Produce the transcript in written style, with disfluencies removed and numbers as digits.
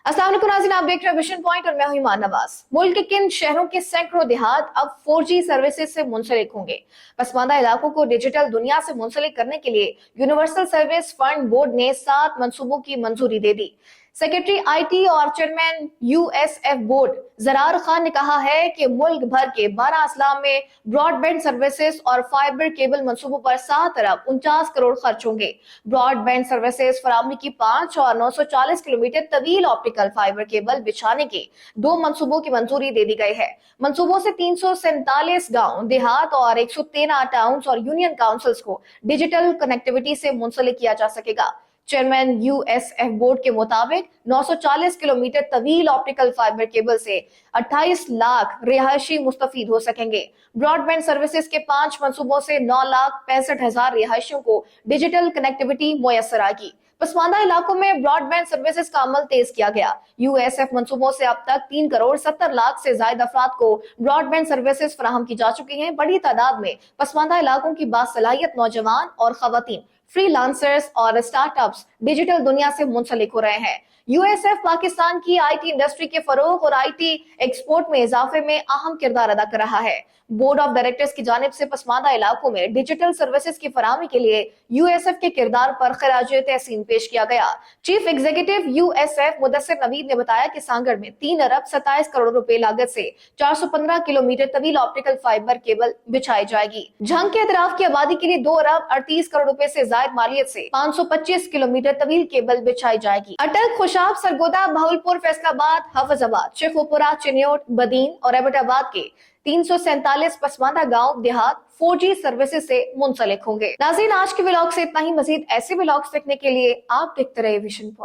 अस्सलाम वालेकुम नाज़रीन, आप देख रहे हैं विजन पॉइंट और मैं हूं ईमान नवाज। मुल्क के किन शहरों के सैकड़ों देहात अब 4G सर्विसेज से मुंसलिक होंगे? पसमानदा इलाकों को डिजिटल दुनिया से मुंसलिक करने के लिए यूनिवर्सल सर्विस फंड बोर्ड ने 7 मंसूबों की मंजूरी दे दी। सेक्रेटरी आईटी और chairman USF board Zarar Khan ने कहा है कि मुल्क भर के 12 अजला में ब्रॉडबैंड सर्विसेज और फाइबर केबल मंसूबों पर 7 अरब 49 करोड़ खर्च होंगे। ब्रॉडबैंड सर्विसेज फराहमी की 5 और 940 किलोमीटर तवील ऑप्टिकल फाइबर केबल बिछाने के 2 मंसूबों की मंजूरी दे दी गई है। मंसूबों से 347 गांव देहात और 113 टाउन्स और यूनियन काउंसिल्स को डिजिटल कनेक्टिविटी से मुंसलिक किया जा सकेगा। चेयरमैन यूएसएफ बोर्ड के मुताबिक 940 किलोमीटर तवील ऑप्टिकल फाइबर केबल से 28 लाख रिहायशी मुस्तफीद हो सकेंगे। ब्रॉडबैंड सर्विसेज के 5 मंसूबों से 9,65,000 रिहायशियों को डिजिटल कनेक्टिविटी मुयसर आएगी। पसमानदा इलाकों में ब्रॉडबैंड सर्विसेज का अमल तेज किया गया। यूएसएफ मंसूबों से अब तक 3 करोड़ 70 लाख से ज्यादा अफराद को ब्रॉडबैंड सर्विसेज फराहम की जा चुकी हैं। बड़ी तादाद में पसमानदा इलाकों की बासलाहियत नौजवान और खवातीन, फ्रीलांसर्स और स्टार्टअप्स डिजिटल दुनिया से मुंसलिक हो रहे हैं। यूएसएफ पाकिस्तान की आईटी इंडस्ट्री के फरोग और आईटी एक्सपोर्ट में इजाफे में अहम किरदार अदा कर रहा है। बोर्ड ऑफ डायरेक्टर्स की जानिब से पसमानदा इलाकों में डिजिटल सर्विसेज की फराहमी के लिए यूएसएफ के किरदार पर खराज तहसीन पेश किया गया। Chief executive USF Mudassir Naveed ने बताया कि सांगड़ में 3 अरब 27 करोड़ रुपए लागत से 415 किलोमीटर तवील ऑप्टिकल फाइबर केबल बिछाई जाएगी। झंग के अतराफ की आबादी के लिए 2 अरब 38 करोड़ रुपए से जायद मालियत से 525 किलोमीटर तवील केबल बिछाई जाएगी। अटक, खुशाब, सरगोदा, भावलपुर, फैसलाबाद, हाफिजाबाद, शेखोपुरा, चिन्योट, बदीन और एबटाबाद के 347 पसमानदा गांव देहात 4G सर्विसेज से मुंसलिक होंगे। नाज़रीन, आज के व्लॉग से इतना ही। मजीद ऐसे व्लॉग्स देखने के लिए आप देखते रहिए विजन पॉइंट।